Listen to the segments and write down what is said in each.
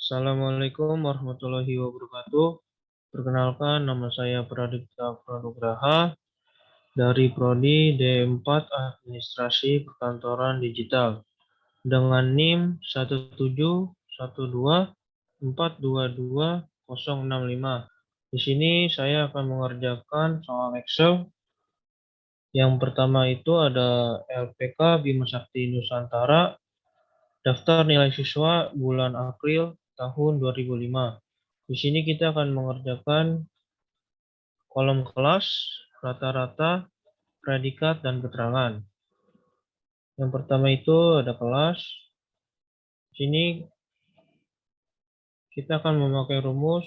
Assalamualaikum warahmatullahi wabarakatuh. Perkenalkan, nama saya Pradipta Pranugraha dari Prodi D4 Administrasi Perkantoran Digital dengan NIM 17124220065. Di sini saya akan mengerjakan soal Excel. Yang pertama itu ada LPK Bima Sakti Nusantara, daftar nilai siswa bulan April tahun 2005. Di sini kita akan mengerjakan kolom kelas, rata-rata, predikat, dan keterangan. Yang pertama itu ada kelas. Di sini kita akan memakai rumus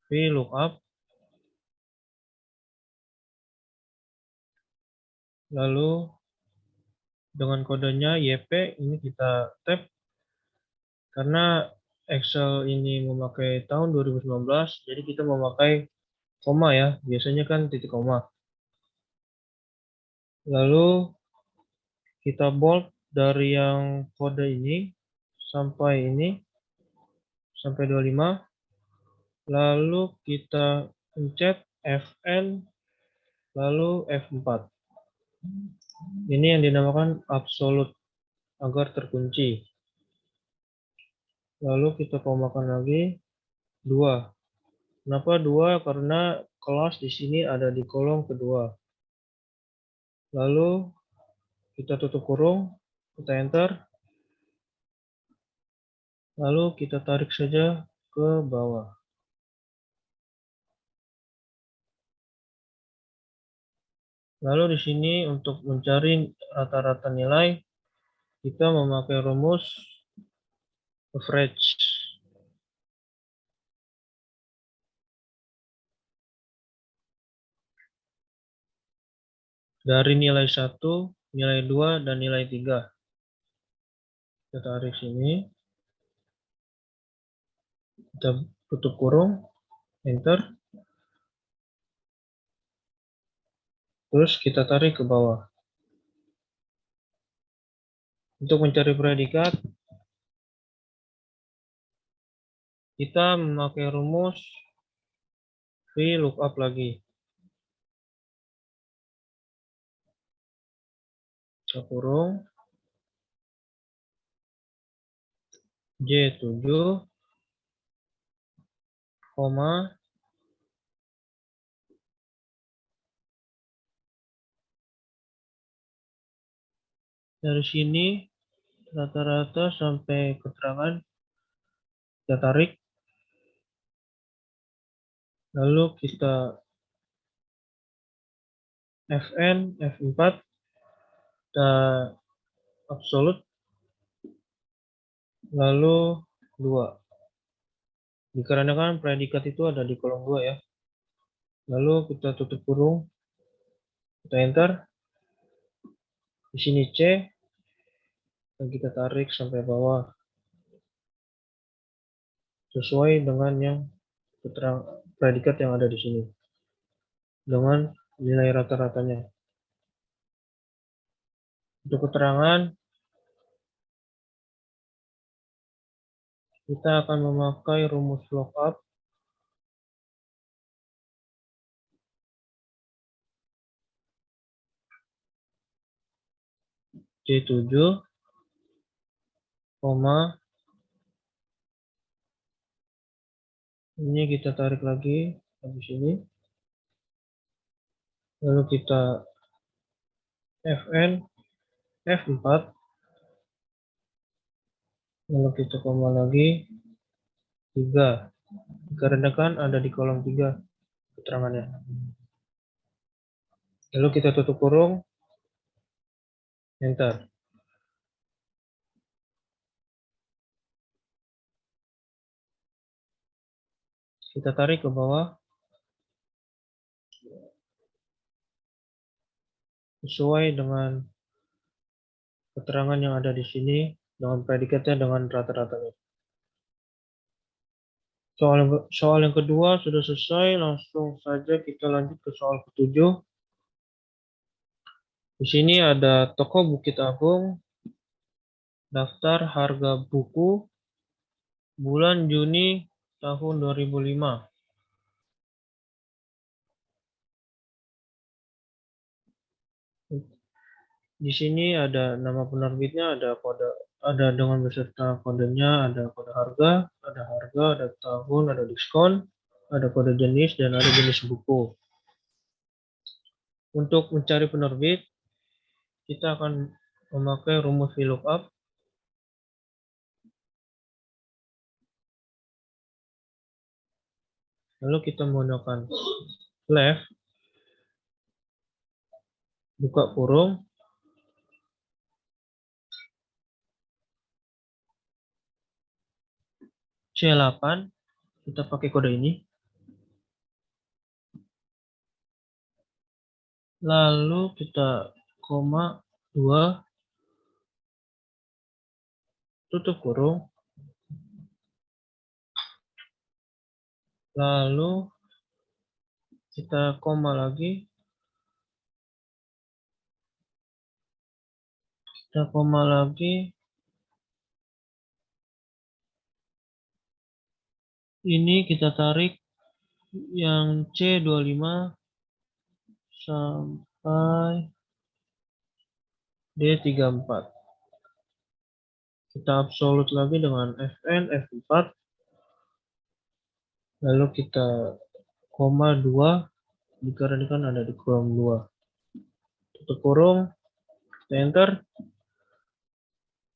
VLOOKUP. Lalu dengan kodenya YP ini kita tab karena Excel ini memakai tahun 2019, jadi kita memakai koma ya. Biasanya kan titik koma. Lalu kita bold dari yang kode ini sampai 25. Lalu kita pencet Fn lalu F4. Ini yang dinamakan absolute agar terkunci. Lalu kita komakan lagi 2. Kenapa 2? Karena kelas di sini ada di kolom kedua. Lalu kita tutup kurung, kita enter. Lalu kita tarik saja ke bawah. Lalu di sini untuk mencari rata-rata nilai, kita memakai rumus average. Dari nilai 1, nilai 2, dan nilai 3. Kita tarik sini. Kita tutup kurung, enter. Terus kita tarik ke bawah. Untuk mencari predikat, kita memakai rumus VLOOKUP lagi. Kita kurung J7, koma, dari sini rata-rata sampai keterangan kita tarik. Lalu kita Fn, F4, kita absolute, lalu 2. Dikarenakan predikat itu ada di kolom 2 ya. Lalu kita tutup kurung, kita enter. Di sini C, dan kita tarik sampai bawah. Sesuai dengan yang predikat yang ada di sini. Dengan nilai rata-ratanya. Untuk keterangan, kita akan memakai rumus lookup. J7, koma, ini kita tarik lagi habis ini. Lalu kita Fn, F4, lalu kita koma lagi 3, dikarenakan ada di kolom 3 keterangannya. Lalu kita tutup kurung, enter. Kita tarik ke bawah sesuai dengan keterangan yang ada di sini dengan predikatnya dengan rata-ratanya. Soal yang kedua sudah selesai, langsung saja kita lanjut ke soal ke-7. Di sini ada toko Bukit Agung, daftar harga buku, bulan Juni tahun 2005. Di sini ada nama penerbitnya, ada dengan beserta kodenya, ada kode harga, ada tahun, ada diskon, ada kode jenis, dan ada jenis buku. Untuk mencari penerbit, kita akan memakai rumus VLOOKUP. Lalu kita menggunakan left, buka kurung, C8, kita pakai kode ini. Lalu kita koma 2, tutup kurung. Lalu kita koma lagi. Kita koma lagi. Ini kita tarik yang C25 sampai D34. Kita absolut lagi dengan Fn, F4. Lalu kita koma 2, dikarenakan ada di kolom 2. Tutup kurung, kita enter.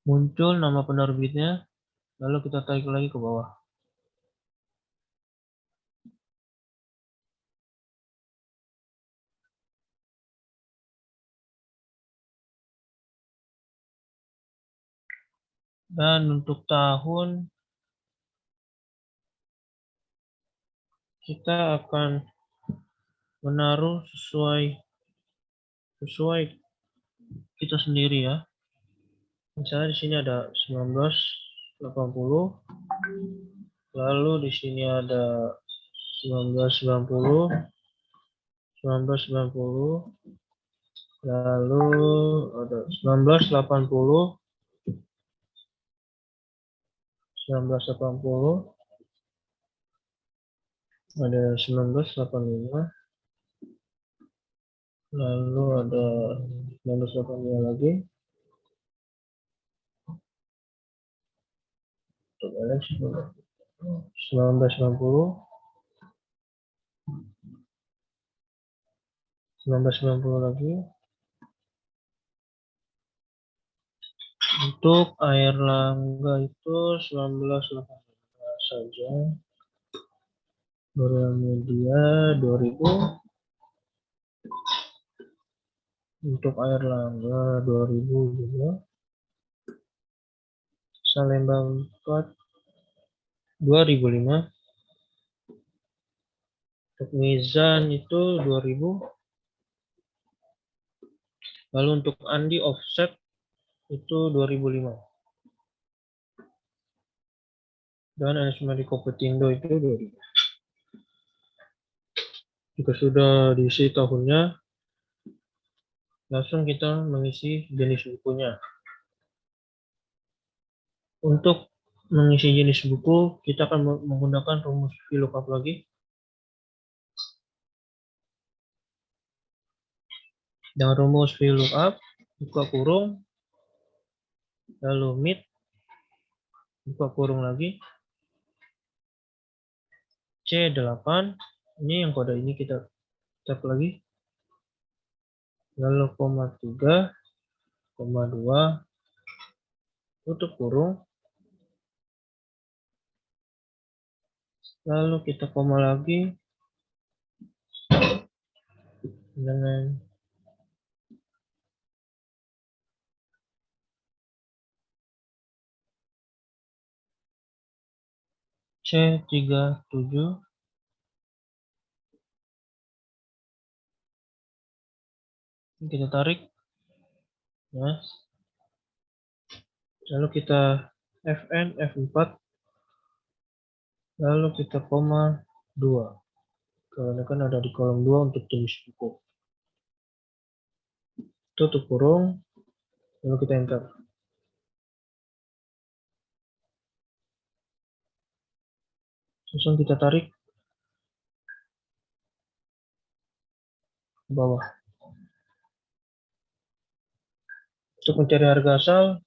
Muncul nama penerbitnya. Lalu kita tarik lagi ke bawah. Dan untuk tahun, kita akan menaruh sesuai kita sendiri ya. Misalnya di sini ada 1980, lalu di sini ada 1990, 1990, lalu ada 1980, 1980, ada 1985, lalu ada 1985 lagi. Untuk Alex 1990, 1990 lagi. Untuk Air Langga itu 1918 saja. Media 2000. Untuk Air Langga 2000 juga. Salemba 4 2005. Untuk Mizan itu 2000. Lalu untuk Andi Offset itu 2005. Dan Anismadi Kopetindo itu 2000. Jika sudah diisi tahunnya, langsung kita mengisi jenis bukunya. Untuk mengisi jenis buku, kita akan menggunakan rumus VLOOKUP lagi. Dengan rumus VLOOKUP, buka kurung, lalu mid, buka kurung lagi, C8, ini yang kode ini kita tap lagi, lalu koma 3, koma 2, tutup kurung, lalu kita koma lagi dengan C37, kita tarik ya. Lalu kita Fn, F4, lalu kita koma 2, karena kan ada di kolom 2 untuk jenis buku. Tutup kurung, lalu kita enter. Langsung kita tarik ke bawah. Untuk mencari harga asal,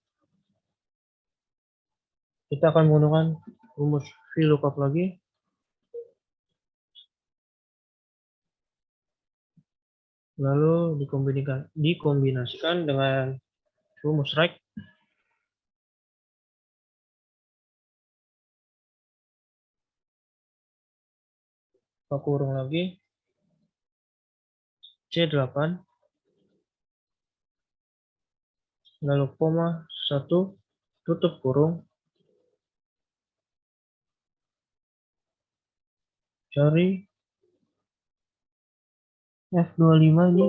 kita akan menggunakan rumus VLOOKUP lagi. Lalu dikombinasikan dengan rumus REG. Kita kurung lagi C8, lalu koma 1, tutup kurung, cari F25 ini,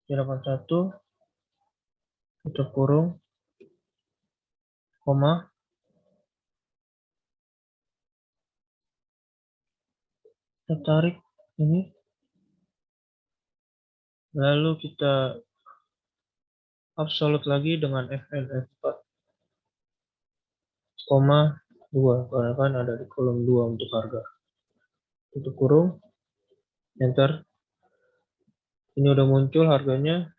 C81, tutup kurung, koma, kita tarik ini, lalu kita absolut lagi dengan FNF4, koma 2, karena kan ada di kolom 2 untuk harga. Tutup kurung, enter. Ini udah muncul harganya,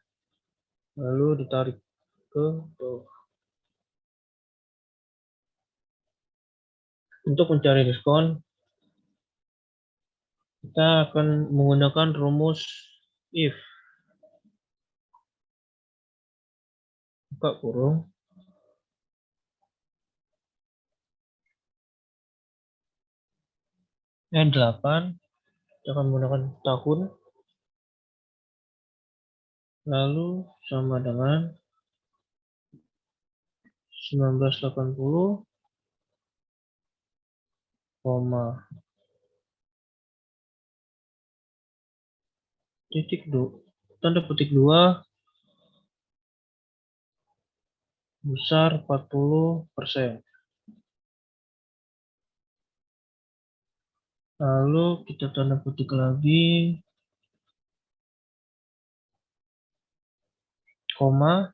lalu ditarik ke bawah. Untuk mencari diskon, kita akan menggunakan rumus if. Buka kurung, E8, kita akan menggunakan tahun, lalu sama dengan 1980, tanda petik 2 besar 40%. Lalu kita tanda petik lagi, koma,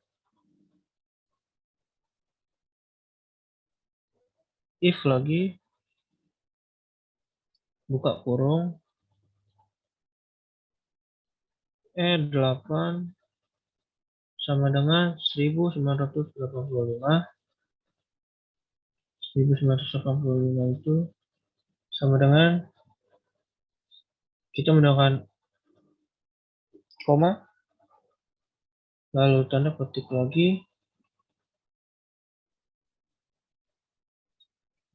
if lagi, buka kurung, E8 sama dengan 1985. 1985 itu sama dengan, kita menggunakan koma, lalu tanda petik lagi,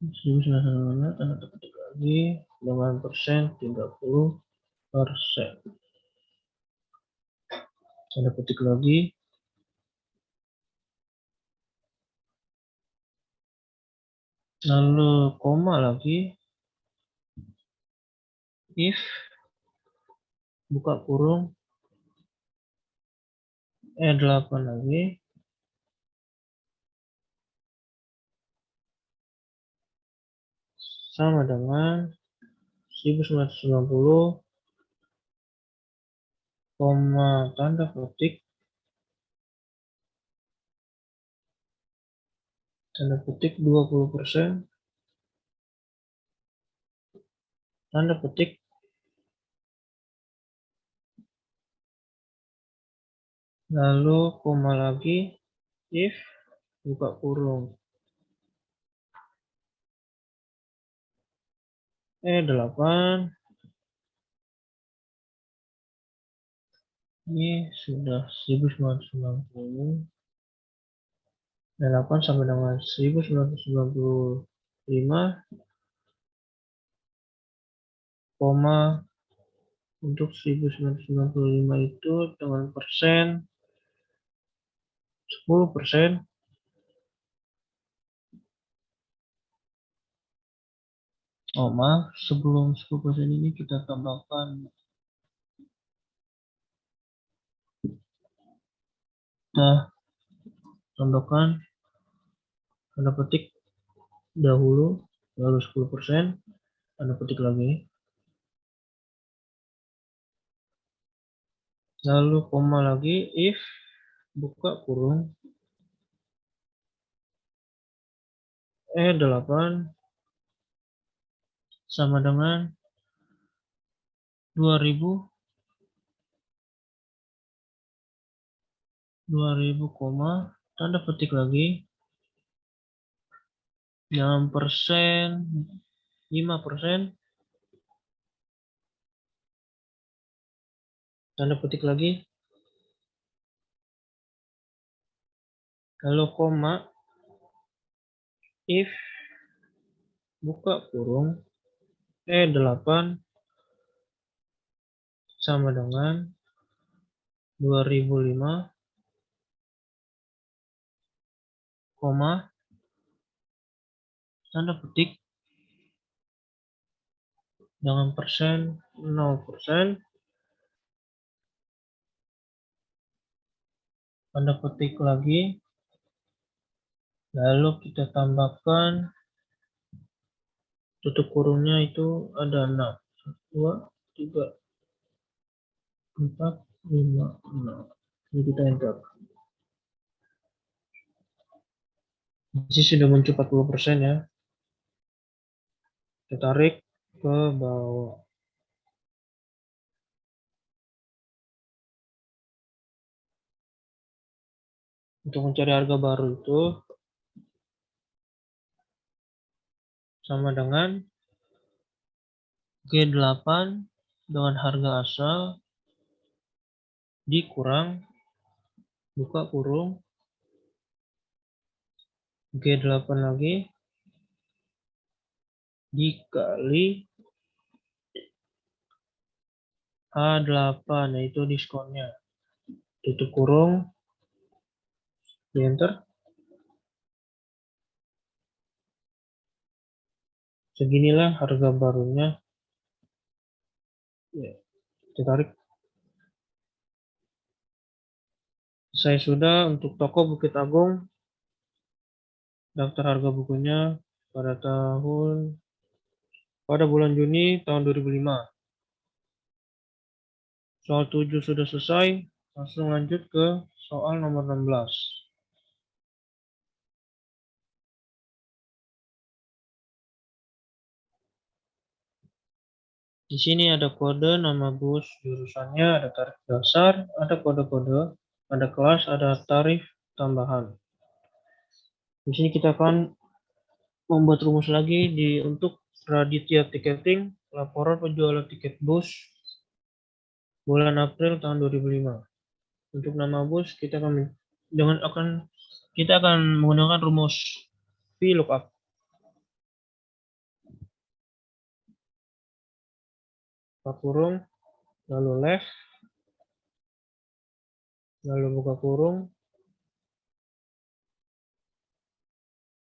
1985, tanda petik lagi dengan persen 30%. Tanda petik lagi, lalu koma lagi, if, buka kurung, E8 lagi, sama dengan 1990, koma, tanda petik 20%, tanda petik, lalu koma lagi, if, buka kurung, E8, ini sudah 1990, E8 sama dengan 1995, koma, untuk 1995 itu dengan persen 10%, koma, sebelum 10% ini kita tambahkan, tanda petik dahulu, lalu 10%, tanda petik lagi, lalu koma lagi, if, buka kurung, E8 sama dengan 2000 koma tanda petik lagi dalam persen 5%, tanda petik lagi, lalu koma, if buka kurung E8 sama dengan 2005, koma, tanda petik dengan persen 0%, tanda petik lagi, lalu kita tambahkan tutup kurungnya itu ada 6, 2, 3, 4, 5, 6. Ini kita enter. Ini sudah muncul 40% ya. Kita tarik ke bawah. Untuk mencari harga baru itu sama dengan G8 dengan harga asal dikurang buka kurung G8 lagi dikali A8, yaitu diskonnya. Tutup kurung, di enter. Seginilah harga barunya. Ya, kita tarik. Saya sudah untuk toko Bukit Agung, daftar harga bukunya pada bulan Juni tahun 2005. Soal 7 sudah selesai, langsung lanjut ke soal nomor 16. Di sini ada kode, nama bus, jurusannya, ada tarif dasar, ada kode-kode, ada kelas, ada tarif tambahan. Di sini kita akan membuat rumus lagi untuk Raditya Tiketing, laporan penjualan tiket bus bulan April tahun 2005. Untuk nama bus kita akan menggunakan rumus VLOOKUP. Buka kurung, lalu left, lalu buka kurung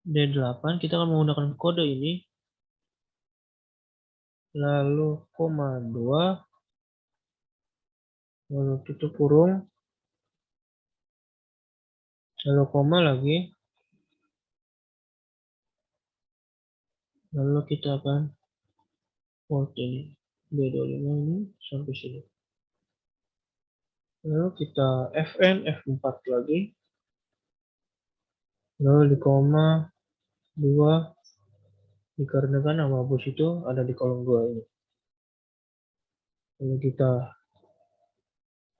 D8, kita akan menggunakan kode ini, lalu koma 2, lalu tutup kurung, lalu koma lagi, lalu kita akan ini B25 ini sampai sini, lalu kita Fn F4 lagi, lalu di koma 2 dikarenakan nama bus itu ada di kolom 2 ini, lalu kita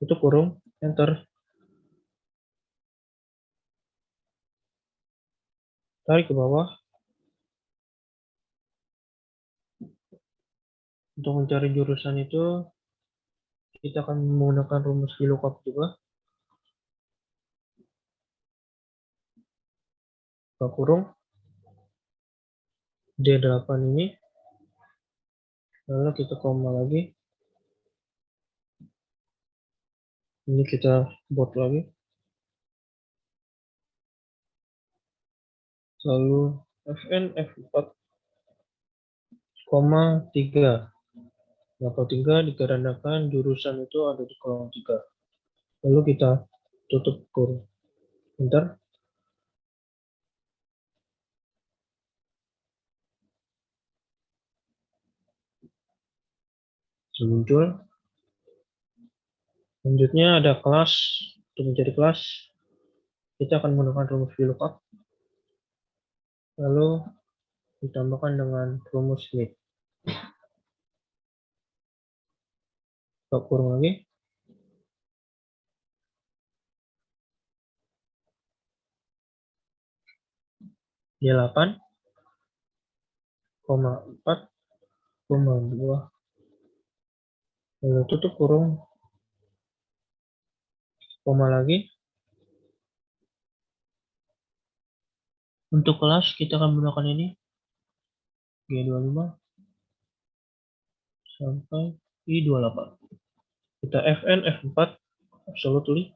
tutup kurung, enter, tarik ke bawah. Untuk mencari jurusan itu kita akan menggunakan rumus VLOOKUP juga. Buka kurung D8 ini, lalu kita koma lagi, ini kita buat lagi, lalu Fn F4 koma 3, kenapa 3 dikarenakan jurusan itu ada di kolom 3, lalu kita tutup kurung, enter. Muncul. Selanjutnya ada kelas. Untuk mencari kelas kita akan menggunakan rumus VLOOKUP, lalu ditambahkan dengan rumus Smith. Kita kurung lagi. Dia 8,4,2. Lalu tutup kurung. Koma lagi. Untuk kelas kita akan menggunakan ini. G25 sampai I28. Kita Fn F4 absolutely.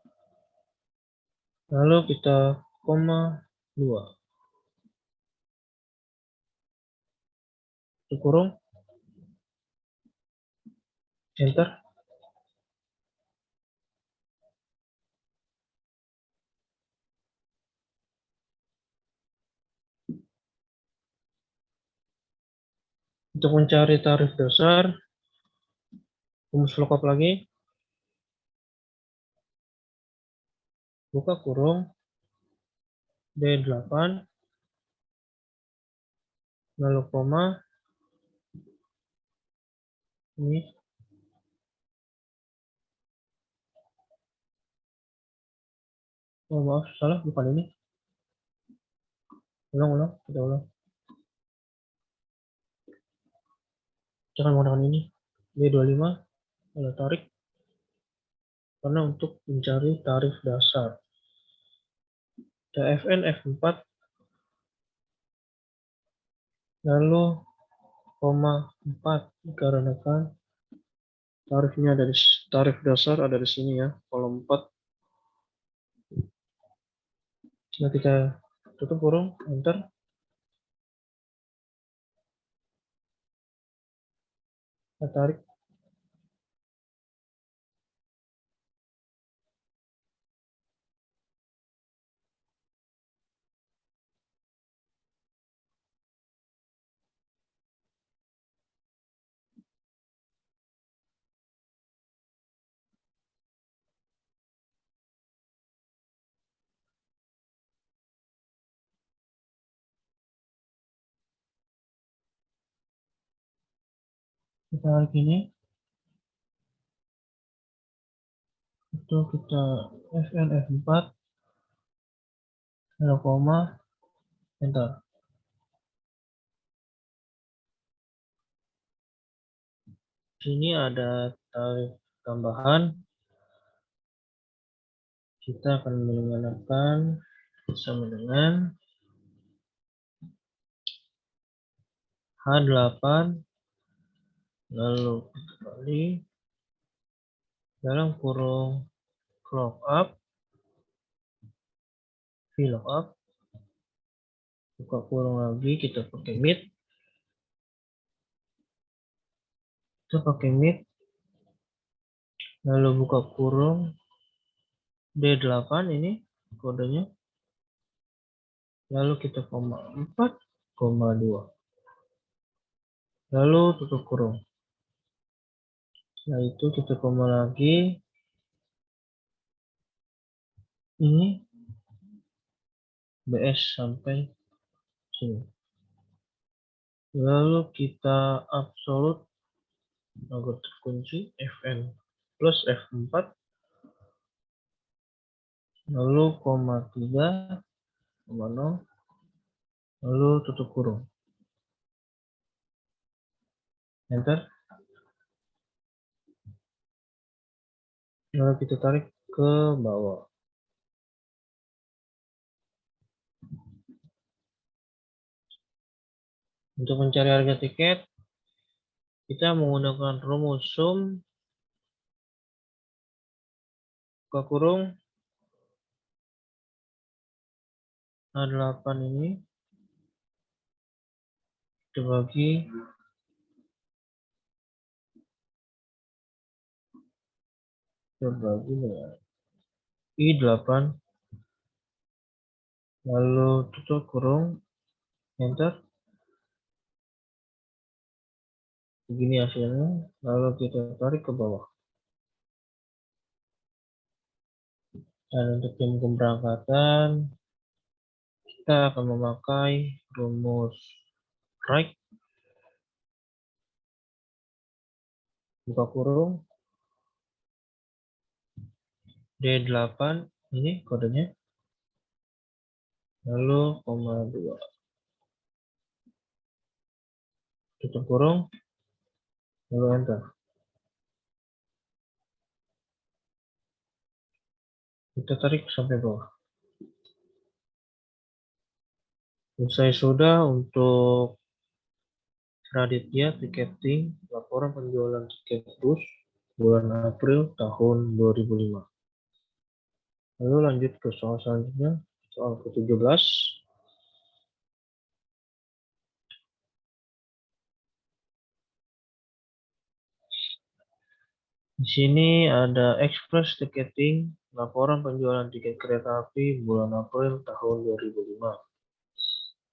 Lalu kita koma 2. Kurung. Enter. Untuk mencari tarif dasar, rumus lookup lagi. Buka kurung. D8. Lalu koma. Ini. Oh maaf, salah, bukan ini. Ulang, kita ulang. Jangan menggunakan ini. D25. Lalu tarik. Karena untuk mencari tarif dasar. Fn F4. Lalu koma 4 dikarenakan tarifnya dari tarif dasar ada di sini ya, kolom 4. Nah, kita tutup kurung, enter. Kita tarik. Kita tarik ini. Itu kita Fn F4. Lalu koma, enter. Sini ada tarif tambahan. Kita akan menggunakan sama dengan H8, lalu kembali dalam kurung lookup, VLOOKUP, buka kurung lagi, kita pakai mid, lalu buka kurung D8 ini kodenya, lalu kita koma 4,2, lalu tutup kurung. Setelah itu kita koma lagi, ini BS sampai sini, lalu kita absolut agar terkunci Fn plus F4, lalu koma 3,0, lalu tutup kurung, enter. Lalu kita tarik ke bawah. Untuk mencari harga tiket, kita menggunakan rumus sum, buka kurung, A8 ini, kita bagi dengan I8, lalu tutup kurung, enter. Begini hasilnya, lalu kita tarik ke bawah. Dan untuk jam keberangkatan, kita akan memakai rumus right, buka kurung, D8, ini kodenya, lalu koma 2, tutup kurung, lalu enter. Kita tarik sampai bawah. Selesai sudah untuk Raditya Tiketing, laporan penjualan tiket bus bulan April tahun 2005. Lalu lanjut ke soal selanjutnya, soal ke-17. Di sini ada Express Ticketing, laporan penjualan tiket kereta api bulan April tahun 2005.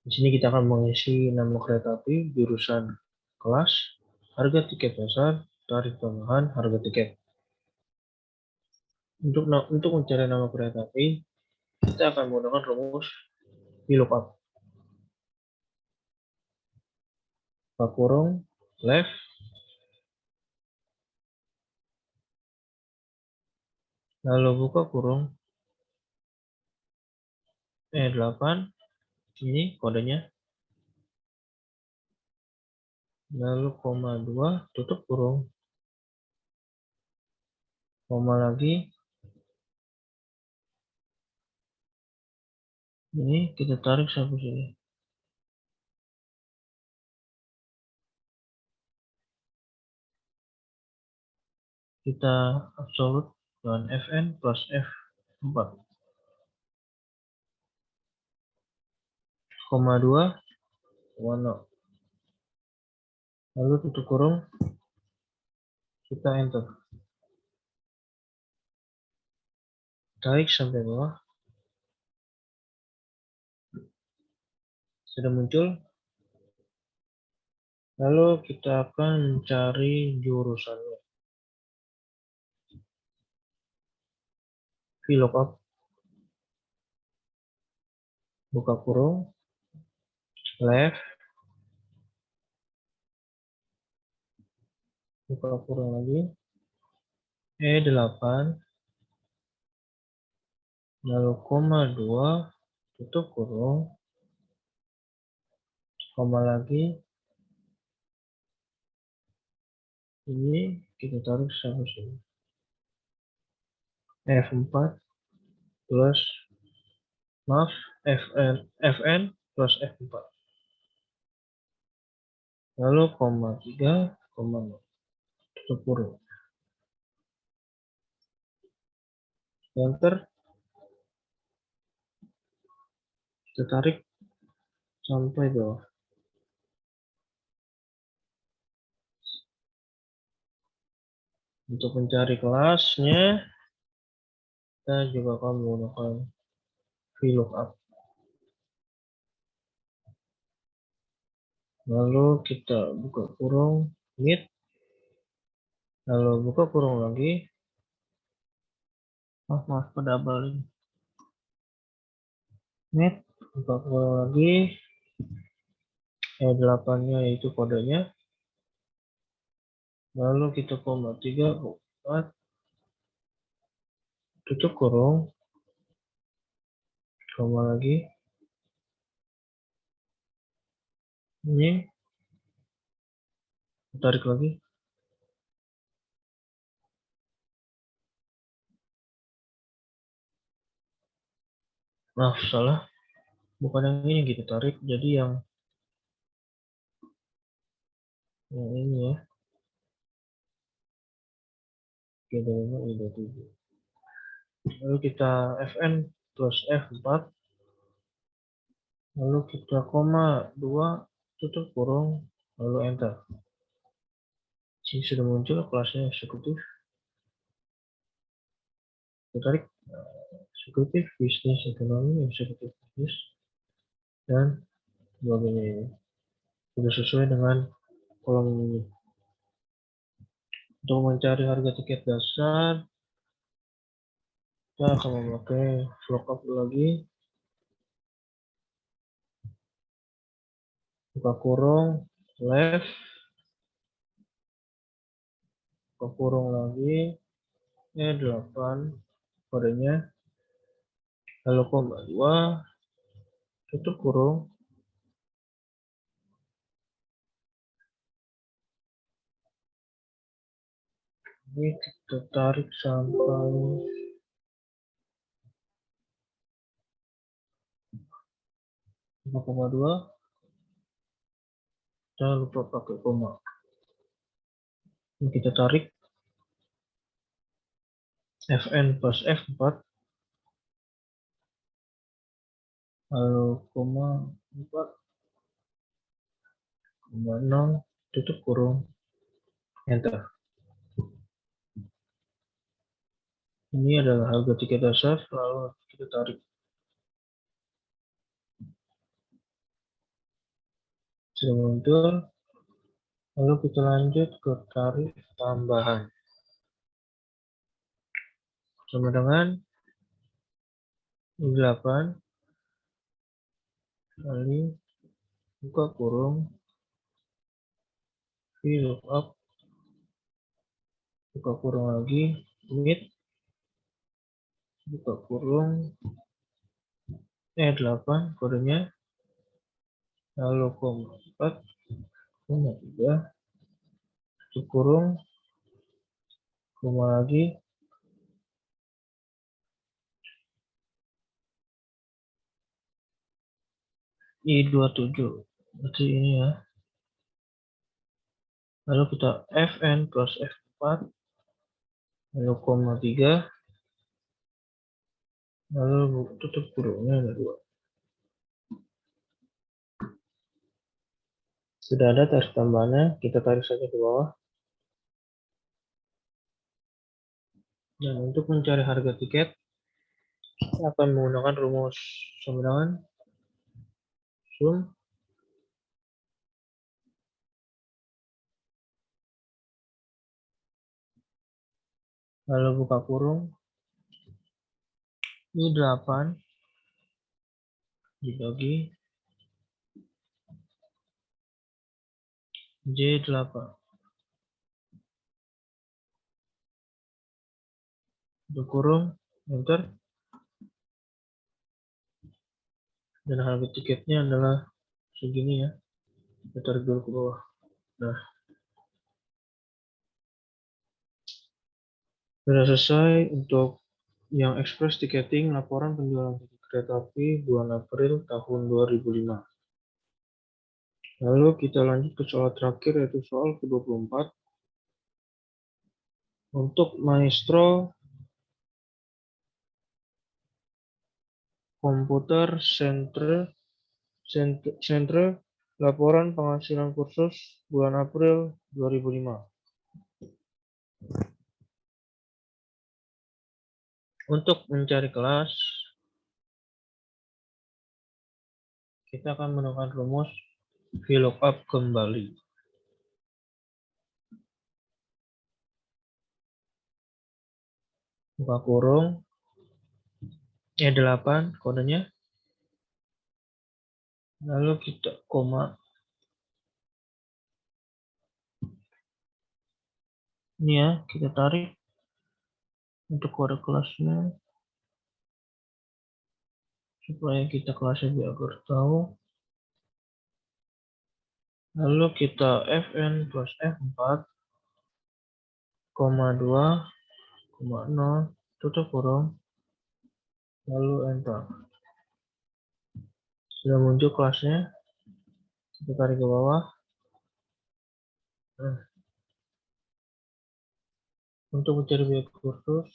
Di sini kita akan mengisi nama kereta api, jurusan, kelas, harga tiket dasar, tarif tambahan, harga tiket. Untuk mencari nama kereta api, kita akan menggunakan rumus VLOOKUP. Buka kurung, left, lalu buka kurung, E8, ini kodenya, lalu koma 2, tutup kurung, koma lagi, ini kita tarik sampai sini. Kita absolut dengan Fn plus F4, koma 2, koma 0. Lalu tutup kurung, kita enter. Tarik sampai bawah. Sudah muncul. Lalu kita akan mencari jurusannya. VLOOKUP, buka kurung, left, buka kurung lagi, E8, lalu koma 2, tutup kurung, koma lagi, ini kita tarik sampai sini. F4 plus, maaf, Fn plus F4. Lalu koma 3, koma 0. Tutup kurung. Enter. Kita tarik sampai bawah. Untuk mencari kelasnya, kita juga akan menggunakan VLOOKUP. Lalu kita buka kurung, meet, lalu buka kurung lagi. Maaf, double ini. Meet, buka kurung lagi. E8-nya itu kodenya. Lalu kita koma 3, 4, tutup kurung, koma lagi. Ini tarik lagi. Maaf, salah. Bukan yang ini kita tarik, jadi yang ini ya. Ida 7. Lalu kita Fn plus F4. Lalu kita koma 2, tutup kurung, lalu enter. Sini sudah muncul kelasnya eksekutif. Kita tarik eksekutif, bisnis, ekonomi, eksekutif bisnis, dan sebagainya ini. Sudah sesuai dengan kolom ini. Untuk mencari harga tiket dasar, kita akan memakai VLOOKUP lagi. buka kurung, left, buka kurung lagi, 8, kodenya, lalu koma 2, tutup kurung, ini kita tarik sampai 5,2, jangan lupa pakai koma. Ini kita tarik Fn plus F4, lalu koma 4, koma 0, tutup kurung, enter. Ini adalah harga tiket dasar, lalu kita tarik. Sudah muncul, lalu kita lanjut ke tarif tambahan. Sama dengan 8 kali buka kurung, VLOOKUP, buka kurung lagi, with, buka kurung, 8 kodenya, lalu koma 4, koma 3, tutup kurung, koma lagi, I27, berarti ini ya. Lalu kita Fn plus F4, lalu koma 3, lalu tutup kurungnya ada 2. Sudah ada tarif tambahannya, kita tarik saja ke bawah. Dan untuk mencari harga tiket, kita akan menggunakan rumus sama sum, lalu buka kurung, I8 dibagi J8, tutup kurung, enter, dan harga tiketnya adalah segini ya. Kita tarik dulu ke bawah. Nah, sudah selesai untuk yang express ticketing laporan penjualan tiket kereta api bulan April tahun 2005. Lalu kita lanjut ke soal terakhir, yaitu soal ke-24. Untuk Maestro Komputer Sentre laporan penghasilan kursus bulan April 2005. Untuk mencari kelas, kita akan menggunakan rumus VLOOKUP kembali. Buka kurung, E8 kodenya, lalu kita koma. Ini ya, kita tarik untuk kode kelasnya, supaya kita kelasnya biar tahu. Lalu kita Fn plus F4, koma 2, koma 0, tutup kurung, lalu enter. Sudah muncul kelasnya, kita tarik ke bawah. Nah, untuk mencari biaya kursus,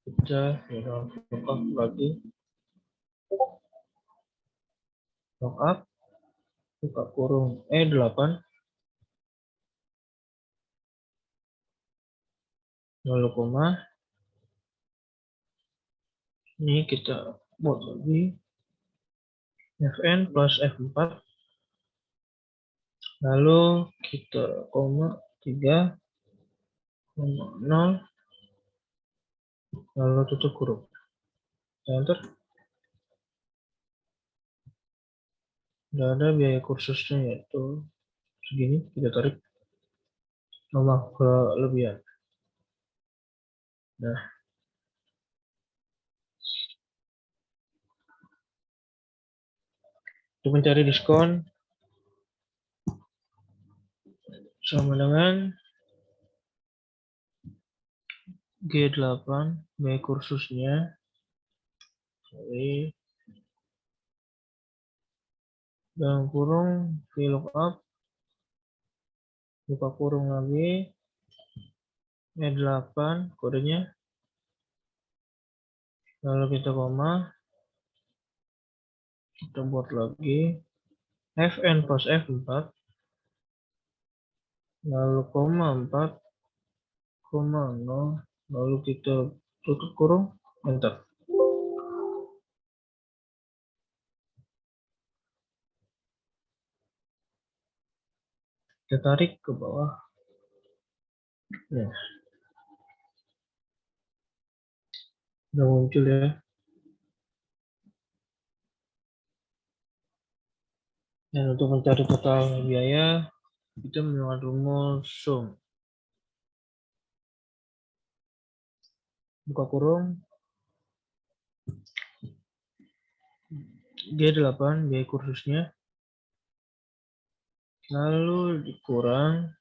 kita lookup lagi, lookup, buka kurung E8, lalu koma. Ini kita buat lagi Fn plus F4, lalu kita koma 3, koma 0, lalu tutup kurung, enter. Tidak ada biaya kursusnya, yaitu segini, kita tarik nomor kelebihan. Nah, untuk mencari diskon sama dengan G8 biaya kursusnya, sorry, dalam kurung VLOOKUP, buka kurung lagi, E8 kodenya, lalu kita koma, kita buat lagi Fn plus F4, lalu koma 4, koma 0, lalu kita tutup kurung, enter. Kita tarik ke bawah. Nah, udah muncul ya. Dan untuk mencari total biaya, kita menggunakan rumus sum. Buka kurung, G8 biaya kursusnya, lalu dikurang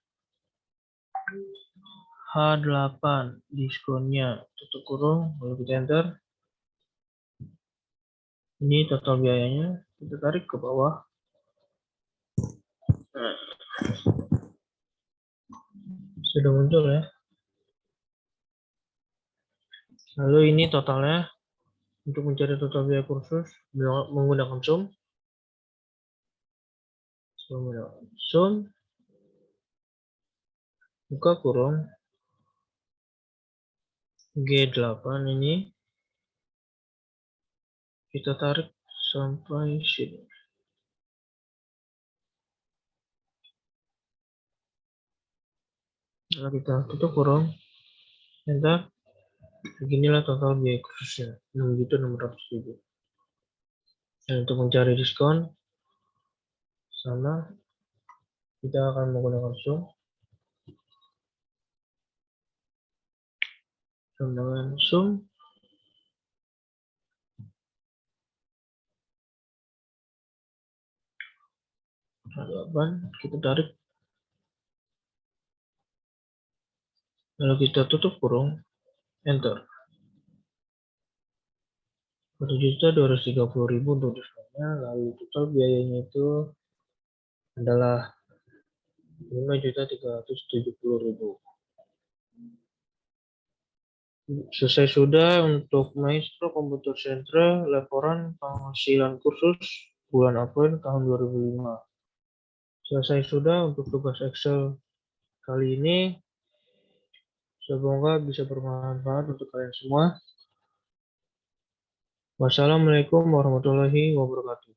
H8 diskonnya, tutup kurung, lalu kita enter. Ini total biayanya, kita tarik ke bawah. Nah, sudah muncul ya. Lalu ini totalnya. Untuk mencari total biaya kursus menggunakan sum. Sum, buka kurung, G8 ini kita tarik sampai sini. Lalu kita tutup kurung, enter. Beginilah total biaya kursusnya, 6.600.000. Dan untuk mencari diskon, sama, kita akan menggunakan sum. Dengan sum, kita tarik, lalu kita tutup kurung, enter. 1.230.000 untuk diskonnya, lalu total biayanya itu adalah 5.370.000. Selesai sudah untuk Maestro Komputer Sentra laporan penghasilan kursus bulan April tahun 2005. Selesai sudah untuk tugas Excel kali ini. Semoga bisa bermanfaat untuk kalian semua. Wassalamualaikum warahmatullahi wabarakatuh.